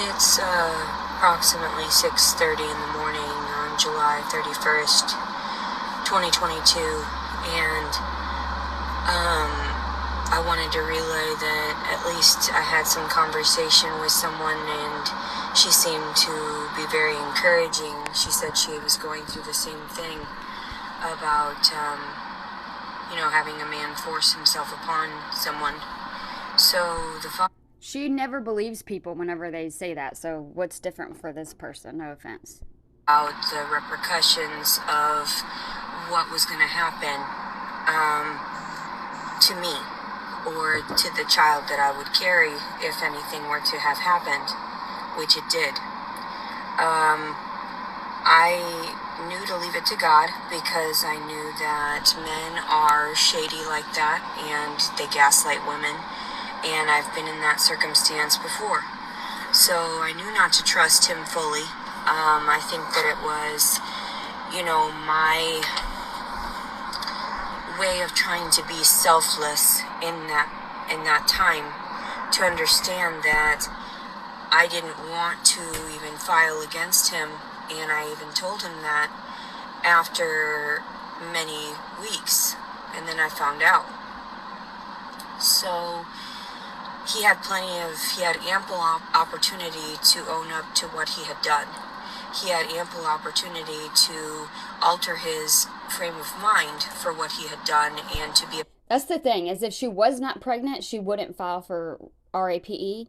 It's approximately 6:30 in the morning on July 31st, 2022, and I wanted to relay that at least I had some conversation with someone, and she seemed to be very encouraging. She said she was going through the same thing about, having a man force himself upon someone. So She never believes people whenever they say that. So what's different for this person? No offense. about the repercussions of what was going to happen um, to me or to the child that I would carry if anything were to have happened, which it did. I knew to leave it to God because I knew that men are shady like that and they gaslight women, and I've been in that circumstance before. So I knew not to trust him fully. I think that it was, my way of trying to be selfless in that time, to understand that I didn't want to even file against him, and I even told him that after many weeks, and then I found out. So he had ample opportunity to own up to what he had done. He had ample opportunity to alter his frame of mind for what he had done and to be That's the thing, is if she was not pregnant, she wouldn't file for RAPE.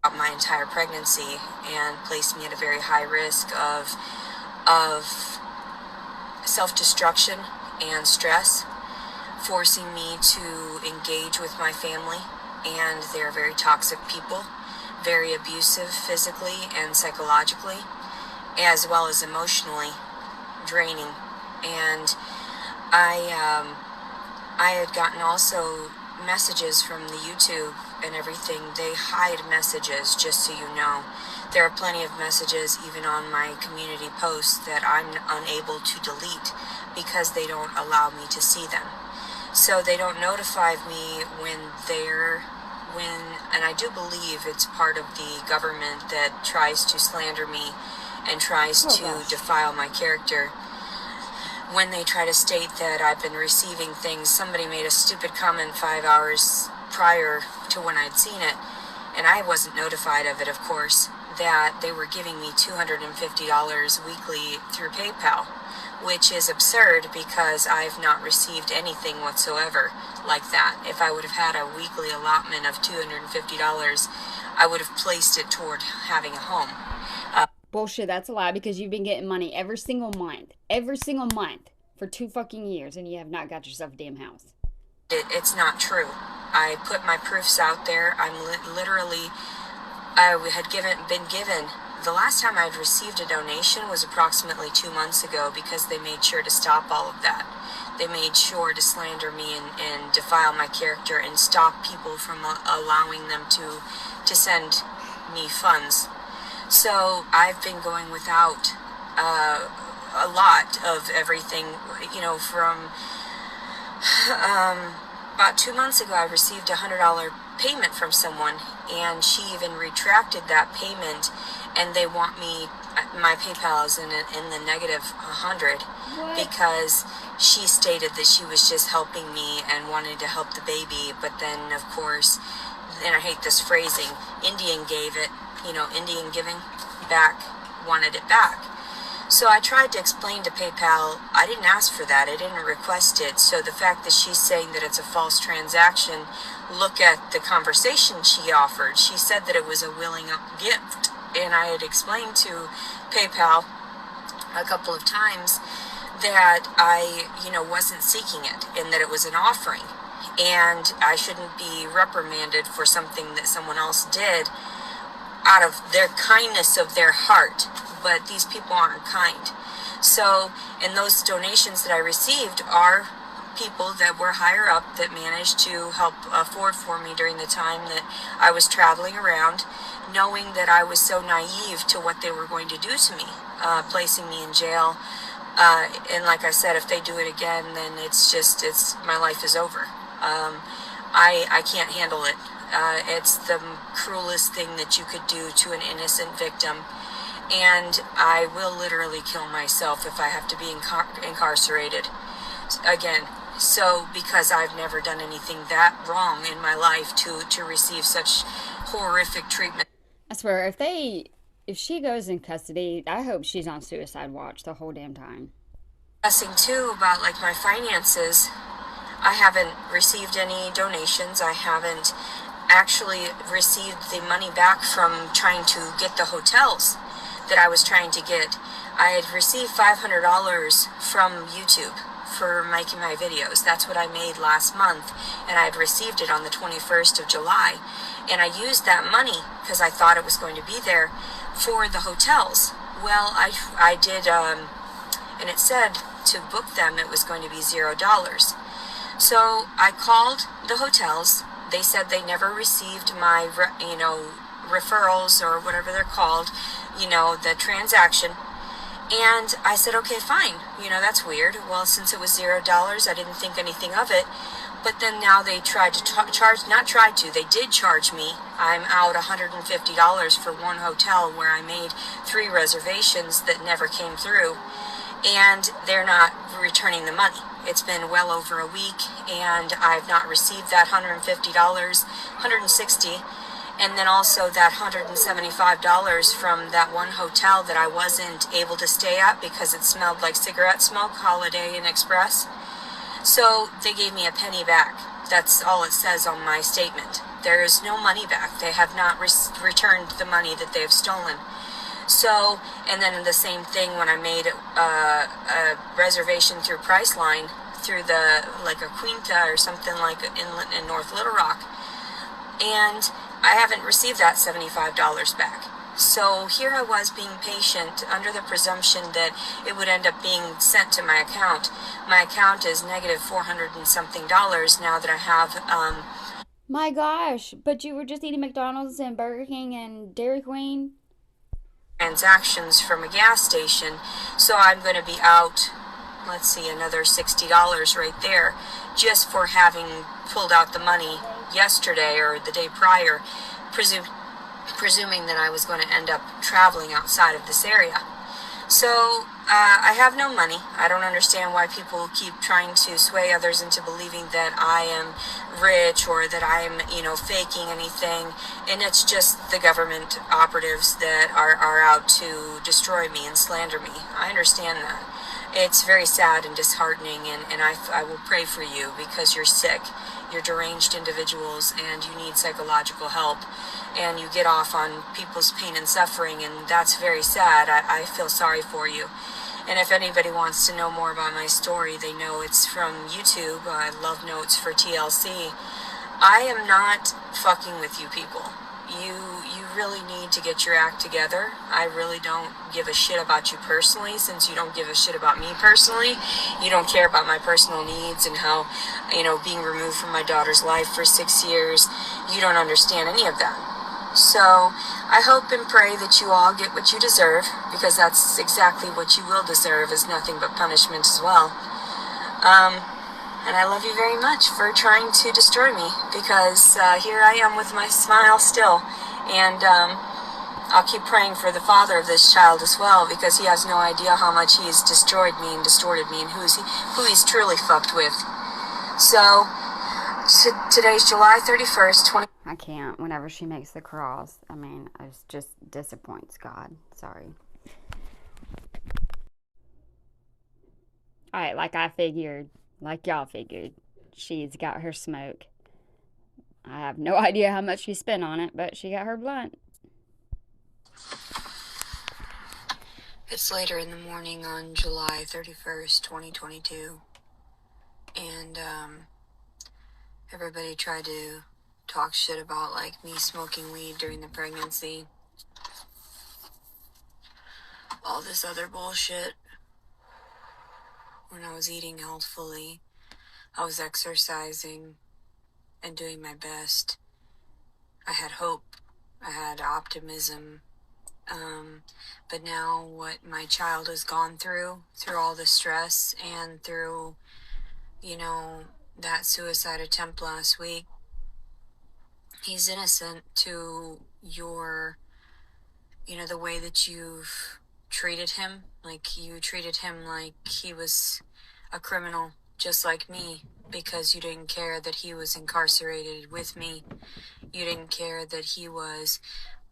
about my entire pregnancy and placed me at a very high risk of self-destruction and stress, forcing me to engage with my family, and they're very toxic people, very abusive physically and psychologically, as well as emotionally draining. And I had gotten also messages from the YouTube and everything. They hide messages, just so you know. There are plenty of messages even on my community posts that I'm unable to delete because they don't allow me to see them. So they don't notify me and I do believe it's part of the government that tries to slander me and tries to defile my character. When they try to state that I've been receiving things, somebody made a stupid comment 5 hours prior to when I'd seen it, and I wasn't notified of it, of course, that they were giving me $250 weekly through PayPal, which is absurd because I've not received anything whatsoever like that. If I would have had a weekly allotment of $250, I would have placed it toward having a home. Bullshit, that's a lie, because you've been getting money every single month for 2 fucking years, and you have not got yourself a damn house. It's not true. I put my proofs out there. Literally, I had been given. The last time I'd received a donation was approximately 2 months ago, because they made sure to stop all of that. They made sure to slander me and defile my character and stop people from allowing them to send me funds. So I've been going without a lot of everything, from about 2 months ago I received $100 payment from someone, and she even retracted that payment, and they want me, my PayPal is in the negative 100. What? Because she stated that she was just helping me and wanted to help the baby, but then of course, and I hate this phrasing, Indian gave it, Indian giving back, wanted it back. So I tried to explain to PayPal, I didn't ask for that, I didn't request it. So the fact that she's saying that it's a false transaction, look at the conversation she offered. She said that it was a willing gift, and I had explained to PayPal a couple of times that I, wasn't seeking it, and that it was an offering, and I shouldn't be reprimanded for something that someone else did out of their kindness of their heart. But these people aren't kind. So, and those donations that I received are people that were higher up that managed to help afford for me during the time that I was traveling around, knowing that I was so naive to what they were going to do to me, placing me in jail. And like I said, if they do it again, then it's my life is over. I can't handle it. It's the cruelest thing that you could do to an innocent victim. And I will literally kill myself if I have to be incarcerated again. So, because I've never done anything that wrong in my life to receive such horrific treatment. I swear, if she goes in custody, I hope she's on suicide watch the whole damn time. Too about like my finances. I haven't received any donations. I haven't actually received the money back from trying to get the hotels that I was trying to get. I had received $500 from YouTube for making my videos. That's what I made last month, and I had received it on the 21st of July. And I used that money because I thought it was going to be there for the hotels. Well, I did, and it said to book them it was going to be $0. So I called the hotels. They said they never received my, referrals or whatever they're called, the transaction. And I said, okay, fine. That's weird. Well, since it was $0, I didn't think anything of it. But then now they tried to they did charge me. I'm out $150 for one hotel where I made 3 reservations that never came through. And they're not returning the money. It's been well over a week, and I've not received that $150, $160, and then also that $175 from that one hotel that I wasn't able to stay at because it smelled like cigarette smoke, Holiday Inn Express. So they gave me a penny back. That's all it says on my statement. There is no money back. They have not returned the money that they have stolen. So, and then the same thing when I made a reservation through Priceline, through like a Quinta or something like in North Little Rock. And I haven't received that $75 back. So here I was being patient under the presumption that it would end up being sent to my account. My account is negative $400 and something now that I have, My gosh, but you were just eating McDonald's and Burger King and Dairy Queen? transactions from a gas station. So I'm going to be out, let's see, another $60 right there just for having pulled out the money yesterday or the day prior, presuming that I was going to end up traveling outside of this area. So I have no money. I don't understand why people keep trying to sway others into believing that I am rich or that I'm, faking anything. And it's just the government operatives that are out to destroy me and slander me. I understand that. It's very sad and disheartening, and I will pray for you because you're sick. You're deranged individuals and you need psychological help, and you get off on people's pain and suffering, and that's very sad. I feel sorry for you. And if anybody wants to know more about my story, they know it's from YouTube. Love Notes for TLC. I am not fucking with you people. You really need to get your act together. I really don't give a shit about you personally, since you don't give a shit about me personally. You don't care about my personal needs and how, being removed from my daughter's life for 6 years, you don't understand any of that. So I hope and pray that you all get what you deserve, because that's exactly what you will deserve, is nothing but punishment as well. And I love you very much for trying to destroy me, because here I am with my smile still. And I'll keep praying for the father of this child as well, because he has no idea how much he's destroyed me and distorted me and who he's truly fucked with. So today's July 31st, I can't. Whenever she makes the cross, it just disappoints God. Sorry. Alright, like y'all figured, she's got her smoke. I have no idea how much she spent on it, but she got her blunt. It's later in the morning on July 31st, 2022. And everybody tried to talk shit about me smoking weed during the pregnancy. All this other bullshit. When I was eating healthfully, I was exercising and doing my best. I had hope. I had optimism. But now what my child has gone through all the stress and through, that suicide attempt last week, He's innocent to your, the way that you've treated him. Like, you treated him like he was a criminal, just like me, because you didn't care that he was incarcerated with me. You didn't care that he was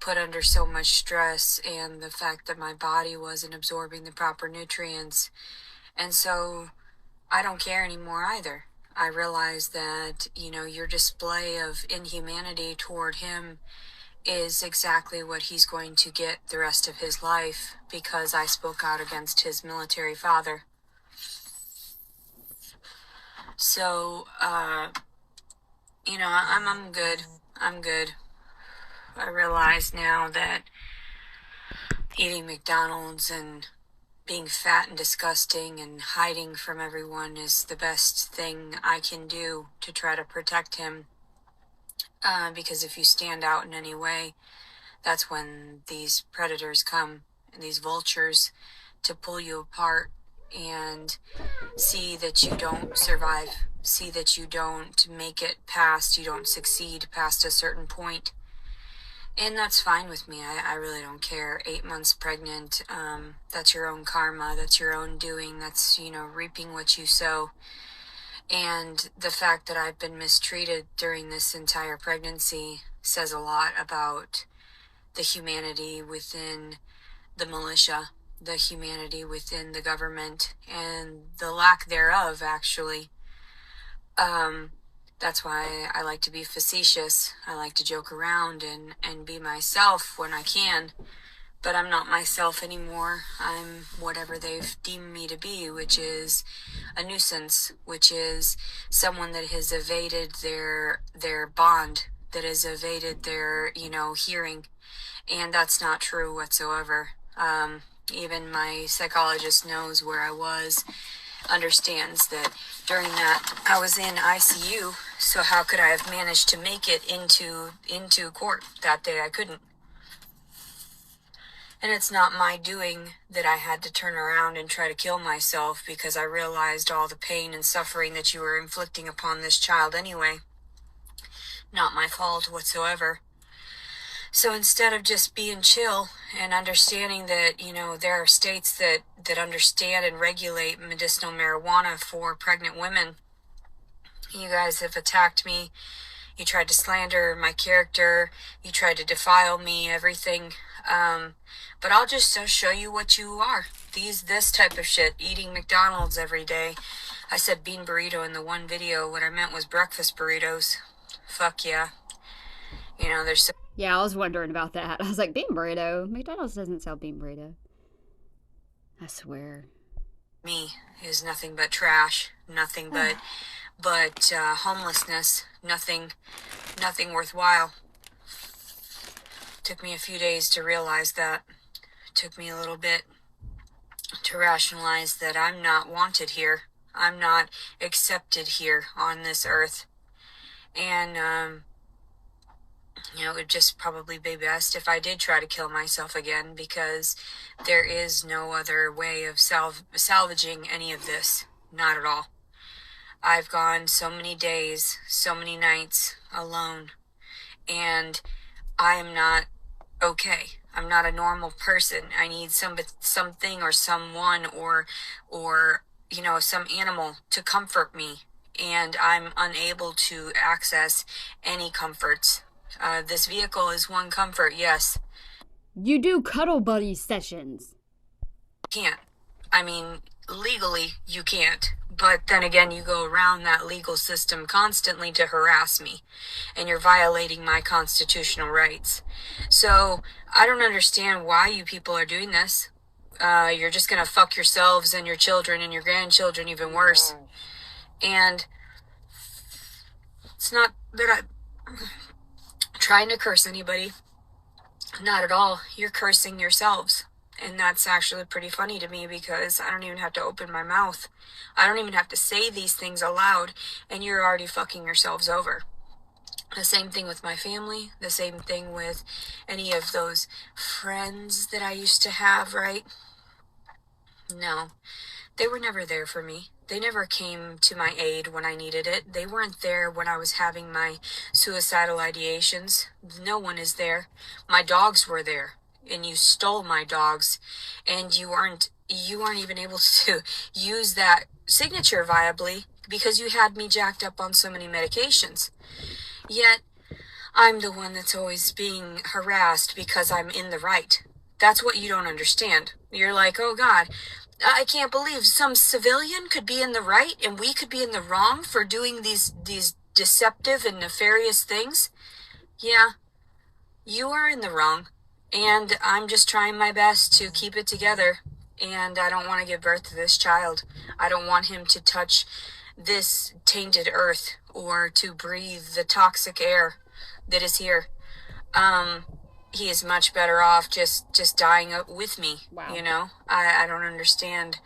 put under so much stress, and the fact that my body wasn't absorbing the proper nutrients. And so I don't care anymore either. I realize that, your display of inhumanity toward him is exactly what he's going to get the rest of his life, because I spoke out against his military father. So, I'm good. I'm good. I realize now that eating McDonald's and being fat and disgusting and hiding from everyone is the best thing I can do to try to protect him. Because if you stand out in any way, that's when these predators come, and these vultures, to pull you apart and see that you don't survive, see that you don't make it past, you don't succeed past a certain point. And that's fine with me. I really don't care. 8 months pregnant, that's your own karma, that's your own doing, that's, reaping what you sow. And the fact that I've been mistreated during this entire pregnancy says a lot about the humanity within the militia, the humanity within the government, and the lack thereof, actually. That's why I like to be facetious. I like to joke around and be myself when I can. But I'm not myself anymore. I'm whatever they've deemed me to be, which is a nuisance, which is someone that has evaded their bond, that has evaded their, hearing. And that's not true whatsoever. Even my psychologist knows where I was, understands that during that I was in ICU, so how could I have managed to make it into court that day? I couldn't. And it's not my doing that I had to turn around and try to kill myself, because I realized all the pain and suffering that you were inflicting upon this child anyway. Not my fault whatsoever. So instead of just being chill and understanding that, there are states that understand and regulate medicinal marijuana for pregnant women, you guys have attacked me. You tried to slander my character. You tried to defile me, everything. But I'll just show you what you are. This type of shit, eating McDonald's every day. I said bean burrito in the one video. What I meant was breakfast burritos. Fuck yeah. There's so... Yeah, I was wondering about that. I was like, bean burrito? McDonald's doesn't sell bean burrito. I swear. Me is nothing but trash. Nothing but homelessness. Nothing worthwhile. Took me a few days to realize that. Took me a little bit to rationalize that I'm not wanted here. I'm not accepted here on this earth. And, it would just probably be best if I did try to kill myself again, because there is no other way of salvaging any of this. Not at all. I've gone so many days, so many nights alone, and I am not okay. I'm not a normal person. I need something or someone or some animal to comfort me, and I'm unable to access any comforts. This vehicle is one comfort, yes. You do cuddle buddy sessions. Can't. I mean, legally, you can't. But then again, you go around that legal system constantly to harass me, and you're violating my constitutional rights. So I don't understand why you people are doing this. You're just gonna fuck yourselves and your children and your grandchildren even worse. And it's not that I'm trying to curse anybody. Not at all. You're cursing yourselves. And that's actually pretty funny to me, because I don't even have to open my mouth. I don't even have to say these things aloud, and you're already fucking yourselves over. The same thing with my family. The same thing with any of those friends that I used to have, right? No, they were never there for me. They never came to my aid when I needed it. They weren't there when I was having my suicidal ideations. No one is there. My dogs were there, and you stole my dogs, and you aren't even able to use that signature viably because you had me jacked up on so many medications. Yet I'm the one that's always being harassed because I'm in the right. That's what you don't understand. You're like, oh God, I can't believe some civilian could be in the right and we could be in the wrong for doing these deceptive and nefarious things. Yeah, you are in the wrong. And I'm just trying my best to keep it together. And I don't want to give birth to this child. I don't want him to touch this tainted earth or to breathe the toxic air that is here. He is much better off just dying up with me. Wow. You know, I don't understand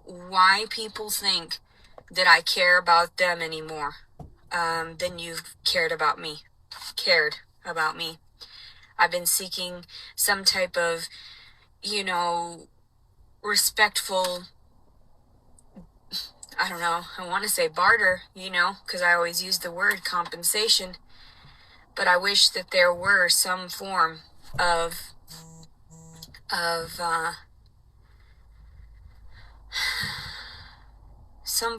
why people think that I care about them anymore than you've cared about me. I've been seeking some type of, respectful, I don't know, I want to say barter, because I always use the word compensation. But I wish that there were some form of some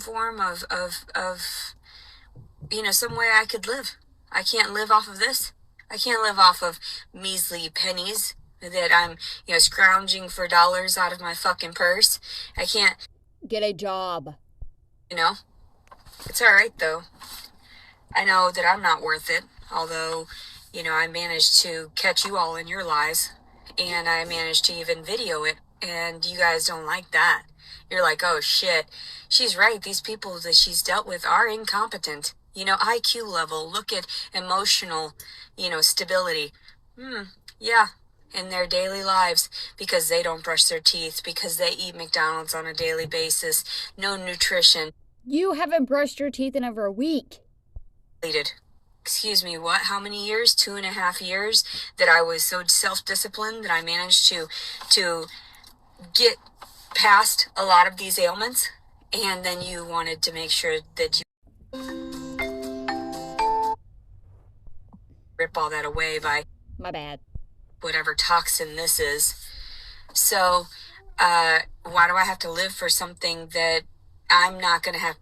way I could live. I can't live off of this. I can't live off of measly pennies that I'm, scrounging for dollars out of my fucking purse. I can't. Get a job. It's all right though. I know that I'm not worth it, although, I managed to catch you all in your lies, and I managed to even video it, and you guys don't like that. You're like, oh shit, she's right, these people that she's dealt with are incompetent. IQ level, look at emotional, stability. Yeah, in their daily lives, because they don't brush their teeth, because they eat McDonald's on a daily basis, no nutrition. You haven't brushed your teeth in over a week. Excuse me, what? How many years? 2.5 years that I was so self-disciplined that I managed to get past a lot of these ailments, and then you wanted to make sure that you rip all that away by My bad. whatever toxin this is. So, why do I have to live for something that I'm not going to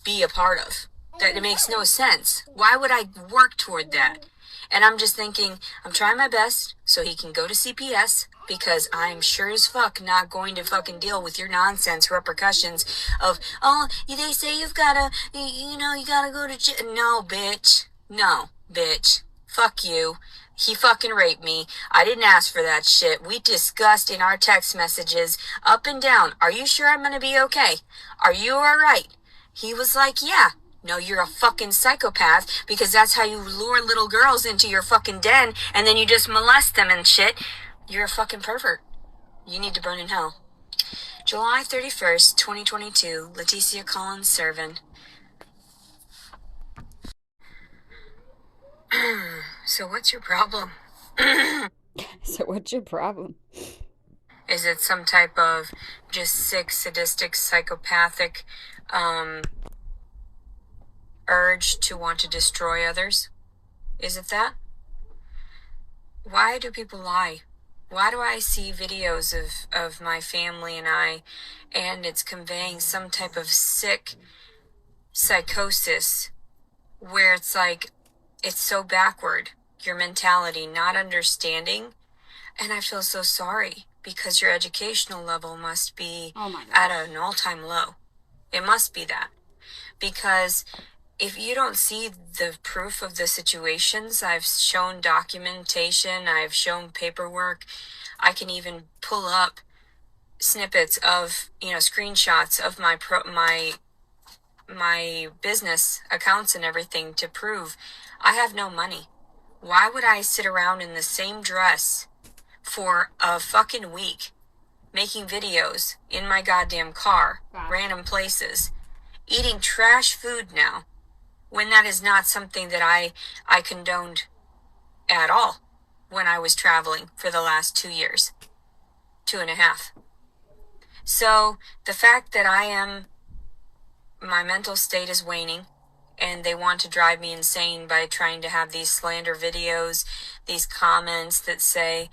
be a part of? That it makes no sense. Why would I work toward that? And I'm just thinking, I'm trying my best so he can go to CPS, because I'm sure as fuck not going to fucking deal with your nonsense repercussions of, oh, they say you've gotta, you gotta go to jail. No, bitch. No, bitch. Fuck you. He fucking raped me. I didn't ask for that shit. We discussed in our text messages up and down. Are you sure I'm gonna be okay? Are you alright? He was like, yeah. No, you're a fucking psychopath, because that's how you lure little girls into your fucking den and then you just molest them and shit. You're a fucking pervert. You need to burn in hell. July 31st, 2022, Leticia Collins Servin. So what's your problem? So what's your problem? Is it some type of just sick, sadistic, psychopathic, urge to want to destroy others? Is it that? Why do people lie? Why do I see videos of my family and I, and it's conveying some type of sick psychosis where it's like, it's so backward, your mentality, not understanding. And I feel so sorry, because your educational level must be at an all-time low. It must be that. Because if you don't see the proof of the situations, I've shown documentation, I've shown paperwork, I can even pull up snippets of, screenshots of my business accounts and everything to prove I have no money. Why would I sit around in the same dress for a fucking week, making videos in my goddamn car, random places, eating trash food now, when that is not something that I condoned at all when I was traveling for the last 2 years, 2.5. So the fact that I am my mental state is waning, and they want to drive me insane by trying to have these slander videos, these comments that say,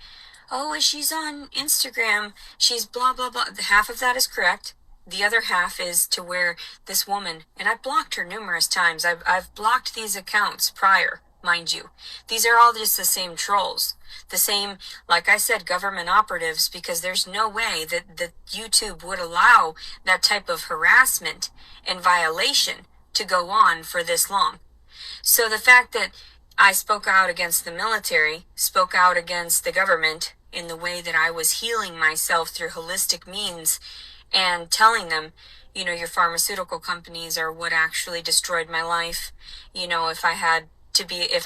oh, she's on Instagram, she's blah, blah, blah. Half of that is correct. The other half is to where this woman, and I've blocked her numerous times. I've blocked these accounts prior, mind you. These are all just the same trolls. The same, like I said, government operatives, because there's no way that YouTube would allow that type of harassment and violation to go on for this long. So the fact that I spoke out against the military, spoke out against the government in the way that I was healing myself through holistic means and telling them, you know, your pharmaceutical companies are what actually destroyed my life. You know, if I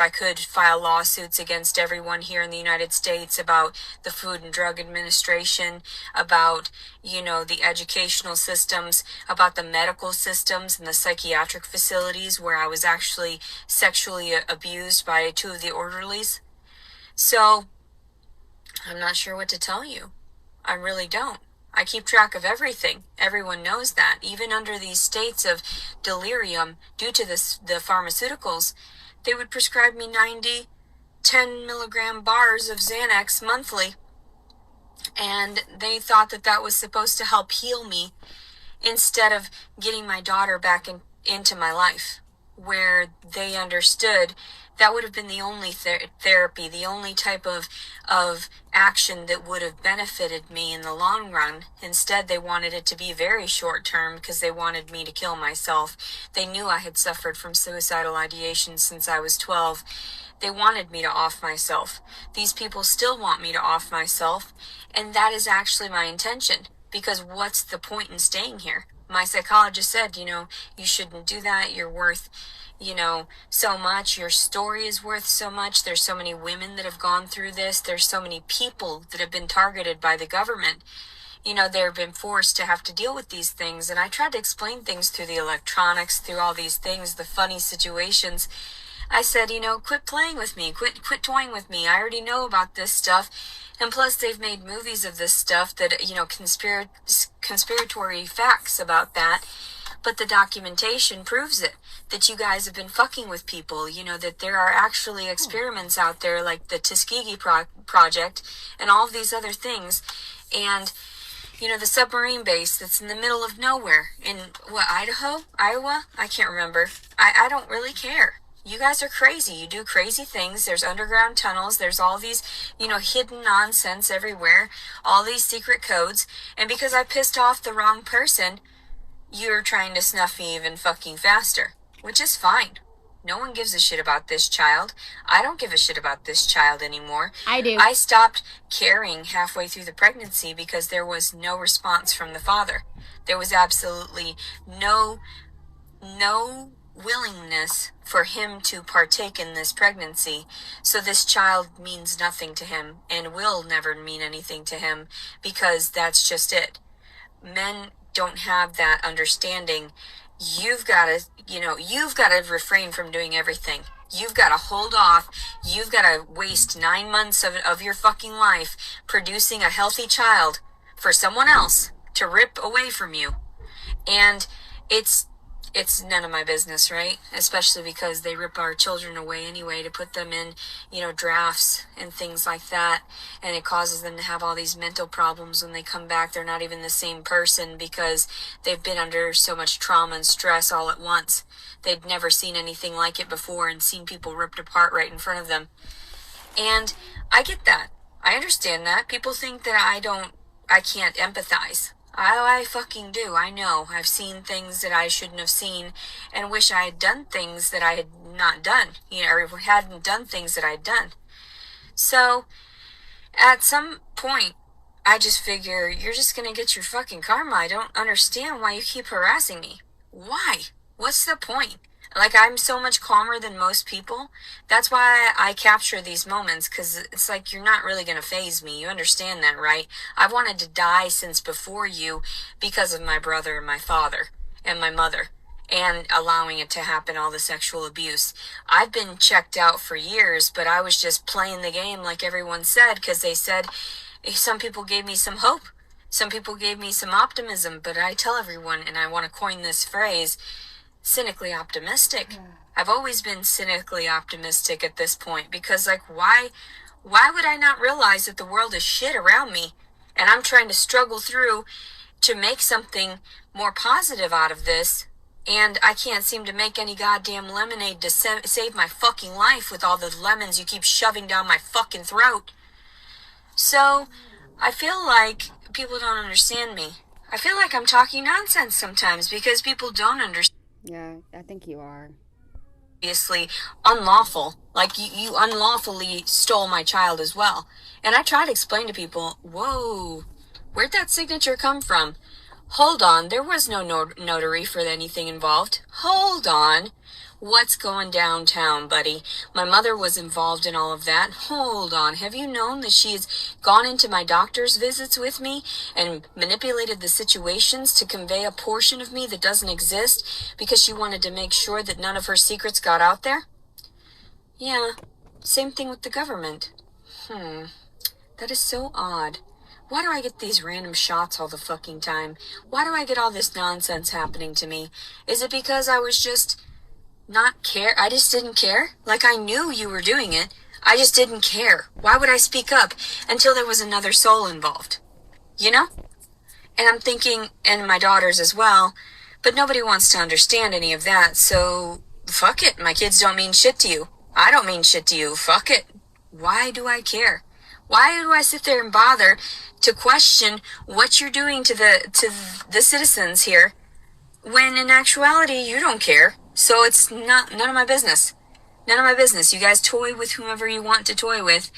could file lawsuits against everyone here in the United States about the Food and Drug Administration, about, you know, the educational systems, about the medical systems and the psychiatric facilities where I was actually sexually abused by 2 of the orderlies. So, I'm not sure what to tell you. I really don't. I keep track of everything. Everyone knows that. Even under these states of delirium due to the pharmaceuticals, they would prescribe me 90 10 milligram bars of Xanax monthly. And they thought that was supposed to help heal me instead of getting my daughter back into my life, where they understood that would have been the only therapy, the only type of action that would have benefited me in the long run. Instead, they wanted it to be very short term because they wanted me to kill myself. They knew I had suffered from suicidal ideation since I was 12. They wanted me to off myself. These people still want me to off myself, and that is actually my intention, because what's the point in staying here? My psychologist said, you know, you shouldn't do that. You're worth, you know, so much. Your story is worth so much. There's so many women that have gone through this. There's so many people that have been targeted by the government. You know, they've been forced to have to deal with these things. And I tried to explain things through the electronics, through all these things, the funny situations. I said, you know, quit playing with me. Quit toying with me. I already know about this stuff. And plus, they've made movies of this stuff that, you know, conspiratory facts about that. But the documentation proves it, that you guys have been fucking with people, you know, that there are actually experiments out there like the Tuskegee Project and all of these other things. And, you know, the submarine base that's in the middle of nowhere in, Idaho? Iowa? I can't remember. I don't really care. You guys are crazy. You do crazy things. There's underground tunnels. There's all these, you know, hidden nonsense everywhere. All these secret codes. And because I pissed off the wrong person, you're trying to snuff me even fucking faster. Which is fine. No one gives a shit about this child. I don't give a shit about this child anymore. I do. I stopped caring halfway through the pregnancy because there was no response from the father. There was absolutely no willingness for him to partake in this pregnancy. So this child means nothing to him and will never mean anything to him, because that's just it. Men don't have that understanding. You've got to refrain from doing everything. You've got to hold off. You've got to waste 9 months of your fucking life producing a healthy child for someone else to rip away from you. And it's none of my business, right? Especially because they rip our children away anyway to put them in, you know, drafts and things like that. And it causes them to have all these mental problems when they come back. They're not even the same person because they've been under so much trauma and stress all at once. They'd never seen anything like it before and seen people ripped apart right in front of them. And I get that. I understand that. People think that I can't empathize. I fucking do. I know. I've seen things that I shouldn't have seen and wish I had done things that I had not done, you know, or hadn't done things that I'd done. So, at some point, I just figure you're just gonna get your fucking karma. I don't understand why you keep harassing me. Why? What's the point? Like, I'm so much calmer than most people. That's why I capture these moments, because it's like, you're not really going to faze me. You understand that, right? I wanted to die since before you because of my brother and my father and my mother and allowing it to happen, all the sexual abuse. I've been checked out for years, but I was just playing the game like everyone said, because they said, some people gave me some hope. Some people gave me some optimism, but I tell everyone, and I want to coin this phrase, cynically optimistic. I've always been cynically optimistic at this point because, like, why would I not realize that the world is shit around me and I'm trying to struggle through to make something more positive out of this, and I can't seem to make any goddamn lemonade to save my fucking life with all the lemons you keep shoving down my fucking throat. So, I feel like people don't understand me. I feel like I'm talking nonsense sometimes because people don't understand. Yeah, I think you are. Obviously unlawful. Like, you unlawfully stole my child as well. And I try to explain to people, whoa, where'd that signature come from? Hold on, there was no notary for anything involved. Hold on. What's going downtown, buddy? My mother was involved in all of that. Hold on. Have you known that she has gone into my doctor's visits with me and manipulated the situations to convey a portion of me that doesn't exist because she wanted to make sure that none of her secrets got out there? Yeah, same thing with the government. That is so odd. Why do I get these random shots all the fucking time? Why do I get all this nonsense happening to me? Is it because I was just not care? I just didn't care? Like, I knew you were doing it. I just didn't care. Why would I speak up until there was another soul involved? You know? And I'm thinking, and my daughters as well, but nobody wants to understand any of that, so fuck it. My kids don't mean shit to you. I don't mean shit to you. Fuck it. Why do I care? Why do I sit there and bother to question what you're doing to the citizens here when in actuality you don't care? So it's none of my business. None of my business. You guys toy with whomever you want to toy with,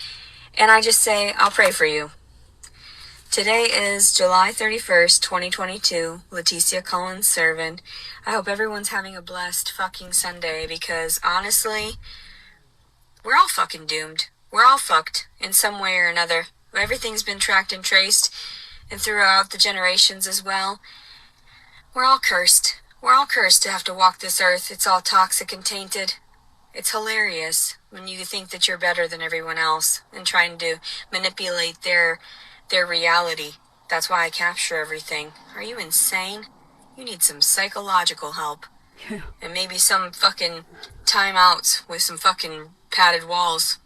and I just say, I'll pray for you. Today is July 31st, 2022. Leticia Collins Servin. I hope everyone's having a blessed fucking Sunday because honestly, we're all fucking doomed. We're all fucked in some way or another. Everything's been tracked and traced, and throughout the generations as well. We're all cursed. We're all cursed to have to walk this earth. It's all toxic and tainted. It's hilarious when you think that you're better than everyone else and trying to manipulate their reality. That's why I capture everything. Are you insane? You need some psychological help. And maybe some fucking timeouts with some fucking padded walls.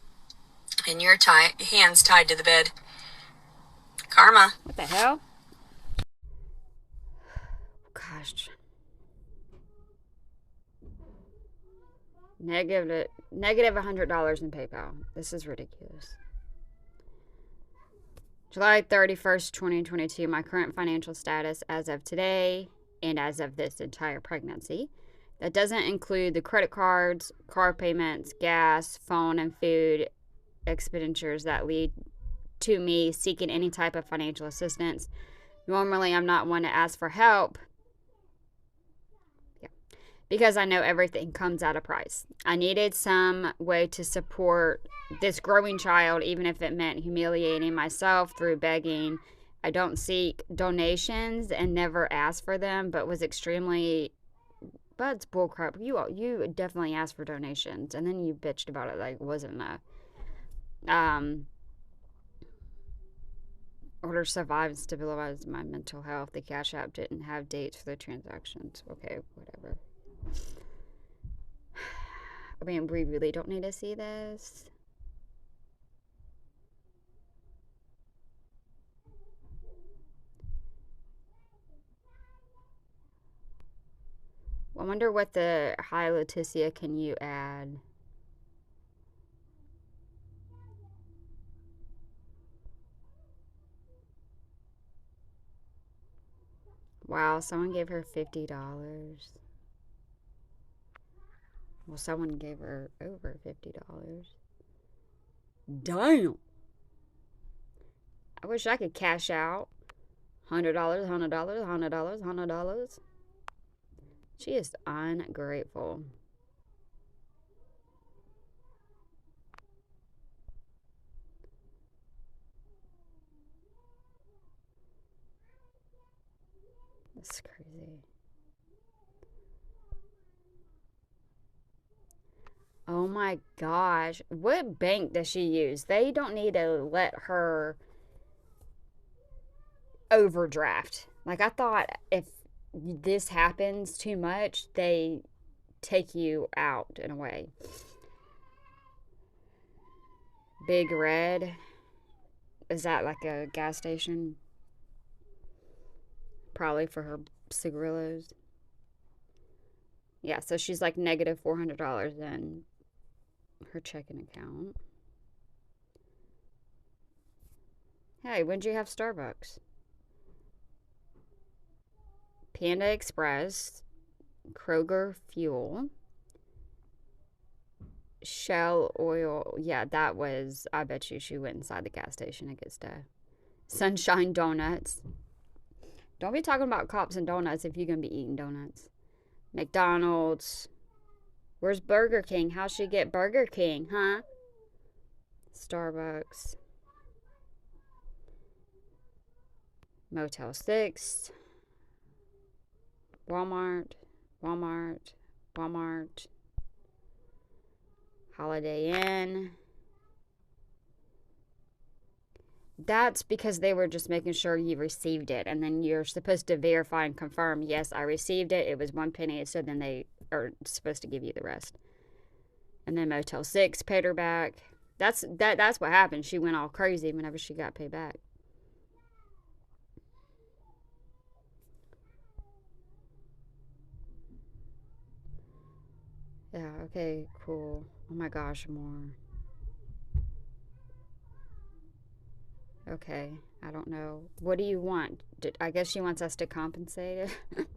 And your hands tied to the bed. Karma. What the hell? Gosh. Negative $100 in PayPal. This is ridiculous. July 31st, 2022. My current financial status as of today and as of this entire pregnancy. That doesn't include the credit cards, car payments, gas, phone, and food expenditures that lead to me seeking any type of financial assistance. Normally, I'm not one to ask for help because I know everything comes at a price. I needed some way to support this growing child, even if it meant humiliating myself through begging. I don't seek donations and never ask for them, but was extremely... But it's bullcrap. You definitely asked for donations, and then you bitched about it like it wasn't enough. Order survived and stabilized my mental health. The Cash App didn't have dates for the transactions. Okay, whatever. I mean, we really don't need to see this. I wonder what the hi Leticia, can you add? Wow, someone gave her $50. Well, someone gave her over $50. Damn. I wish I could cash out $100, $100, $100, $100. She is ungrateful. That's crazy. Oh my gosh. What bank does she use? They don't need to let her overdraft. Like, I thought if this happens too much, they take you out in a way. Big Red. Is that like a gas station? Probably for her cigarillos. Yeah, so she's like negative $400 in her checking account. Hey, when'd you have Starbucks? Panda Express, Kroger Fuel, Shell Oil. Yeah, that was, I bet you she went inside the gas station and gets stuff. Sunshine Donuts. Don't be talking about cops and donuts if you're going to be eating donuts. McDonald's. Where's Burger King? How'd she get Burger King, huh? Starbucks. Motel 6. Walmart. Holiday Inn. That's because they were just making sure you received it, and then you're supposed to verify and confirm, yes, I received it. It was $1, so then they are supposed to give you the rest. And then Motel 6 paid her back. That's what happened. She went all crazy whenever she got paid back. Yeah, okay, cool. Oh my gosh, more. Okay, I don't know. What do you want? I guess she wants us to compensate it.